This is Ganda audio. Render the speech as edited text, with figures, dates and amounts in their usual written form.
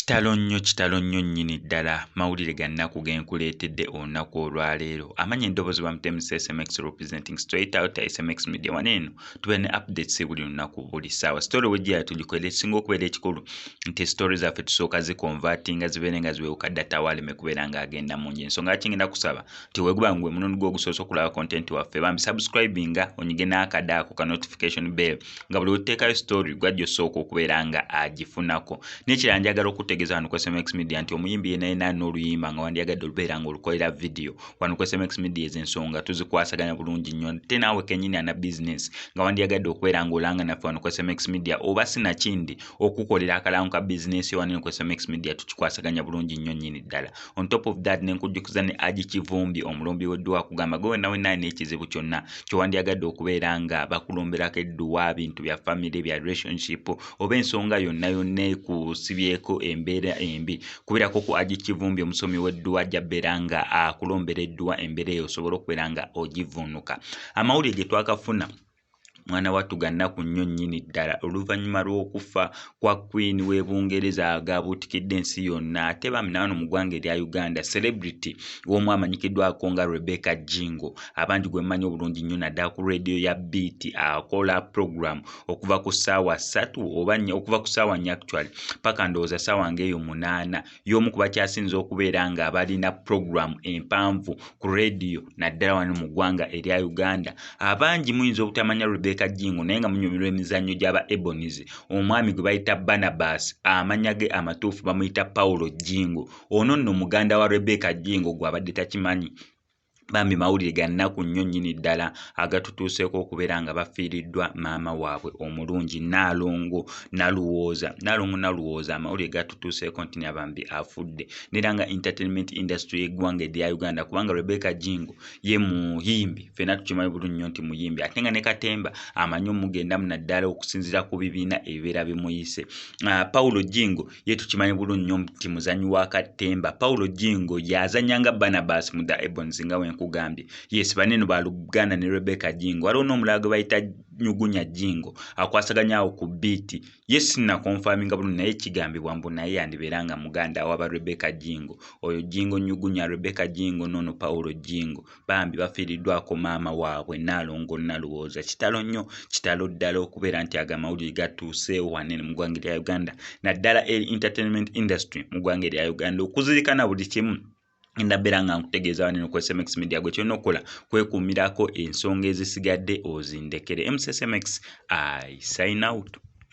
Kitalo nnyo nnyini ddala mawulire ga nnaku ge nkuleetedde olunaku olwaleero. Amanyi eddoboozi bamutemu SMX representing straight out SMX media wano eno tubeera ne updates buli lunaku buli ssaawa. Story wejjira tugikolera ekisinga okubeera ekikulu nti story zaffe tusooka zikonvatinga zibeere nga ziweewuka data waleme kubeera ng'agenda mu nje. Ensonga lwaki ngenda kusaba nti weeguba ngwe munono gwo ogusoose okulaba content waffe bambi subscribinga onyige n'akadaako ka notification bell nga buli wetuteekayo story gwajja osooka okubeera nga agifunako. N'ekirala njagala okutegeeza wano ku SMX media nti omuyimbi yenna n'oluyimba nga wandyagadde olubeera ng'olukolera video wano ku SMX media ez'ensonga tuzikwasaganya bulungi nnyo ate naawe kennyini ana business nga wandyagadde okubeera ng'olanga naffe wano ku SMX media oba sinakindi okukolera akalango ka business wano ku SMX media tukikwasaganya bulungi nnyo nnyini ddala. On top of that nenkujjukiza ne Aji Kivumbi omulumbi w'edduwa kugamba gwe wenna n'ekizibu kyonna kyewandyagadde okubeera nga bakulomberako edduwa bintu bya family bya relationship oba ensonga yonna ekusibyeko embeera embi kubeerako ku Aji Kivumbi omusomi w'edduwa ajja nga akulombera edduwa embeera eyo osobola okubeera nga ogivvuunuka. Amawulire ge twakafuna mwana wattu ga nnaku nnyo nnyini ddala oluvannyuma lw'okufa kwa Queen w'e Bungereza agaabuutikidde ensi yonna ate bambi na wano mu ggwanga erya Uganda celebrity w'omu amanyikiddwako nga Rebecca Jingo abangi gwe mmanyi obulungi nnyo naddala ku radio ya Beat akola program okuva ku ssaawa 3 oba okuva ku ssaawa 4 actually paka ndowooza ssaawa ng'eyo 8 y'omu ku bakyasinze okubeera nga balina program empanvu ku radio naddala wano mu ggwanga erya Uganda. Abangi muyinza obutamanya Rebecca Jingo naye nga munyumirwa emizannyo gy'aba Ebonies omwami gwe bayita Barnabas amanya ge amatuufu bamuyita Paulo Jingo ono nno muganda wa Rebecca Jingo gw'abadde takimanyi. Bambi mawulire ga nnaku nnyo nnyini ddala agatutuuseeko okubeera nga bafiiriddwa maama waabwe omulungi Nnaalongo Naluwooza amawulire gatutuuseeko nti bambi afudde neera nga entertainment industry y'eggwanga erya Uganda kubanga Rebecca Jingo ye muyimbi ffenna tukimanyi bulungi nnyo nti muyimbi ate nga ne Katemba amanyi omugendamu naddala okusinziira ku bibiina ebibeera bimuyise. Paulo Jingo ye tukimanyi bulungi nnyo nti muzannyi wa Katemba. Paulo Jingo yazannyanga Barnabas mu The Ebonies nga kugambye yes banene ba Luganda ne Rebecca Jingo waliwo n'omulala gwe bayita Nyugunya Jingo akwasaganya awo ku Beat yes na confirminga bulungi naye kigambibwa mbu naye yandibeera nga muganda wa Rebecca Jingo oyo Jingo Nyugunya Rebecca Jingo nono Paulo Jingo bambi bafiiriddwako maama waabwe Nnaalongo Naluwooza. Kitalo ddala okubeera nti agamawulire gatuuseewo wanene mu ggwanga erya Uganda naddala entertainment industry mu ggwanga erya Uganda okuzirikana buli kimu ndabeera nga nkutegeeza wano ku SMX media gwe kyonna okukola kwekuumirako ensonga ezisigadde ozindekere. SMX I sign out.